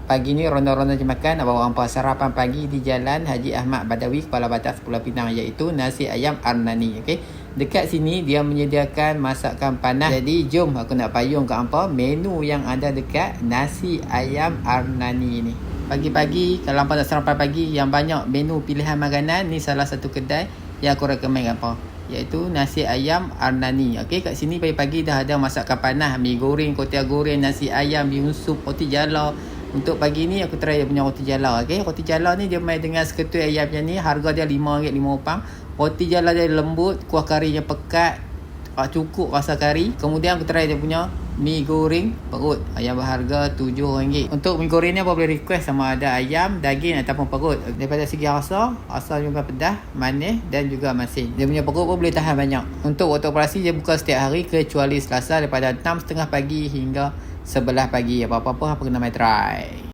Pagi ni ronda-ronda je makan, abang hampa sarapan pagi di Jalan Haji Ahmad Badawi, Kepala Batas Pulau Pinang, iaitu nasi ayam Arnani. Okey. Dekat sini dia menyediakan masakan panas. Jadi jom aku nak payung kat hampa menu yang ada dekat nasi ayam Arnani ni. Pagi-pagi kalau hampa nak sarapan pagi yang banyak menu pilihan makanan, ni salah satu kedai yang aku recommend kat hampa, iaitu nasi ayam Arnani. Okey, kat sini pagi-pagi dah ada masakan panas, mi goreng, kotiau goreng, nasi ayam, bihun sup, roti jala. Untuk pagi ni aku try dia punya roti jala. Okey, roti jala ni dia main dengan seketui ayam macam ni, harga dia RM5.50. Roti jala dia lembut, kuah karinya pekat, cukup rasa kari. Kemudian aku try dia punya mi goreng perut yang berharga RM7. Untuk mi goreng ni apa boleh request sama ada ayam, daging ataupun perut. Daripada segi rasa juga pedas, manis dan juga masin. Dia punya perut pun boleh tahan banyak. Untuk waktu operasi dia buka setiap hari kecuali Selasa daripada 6.30 pagi hingga 11 pagi. Apa-apa kena mai try.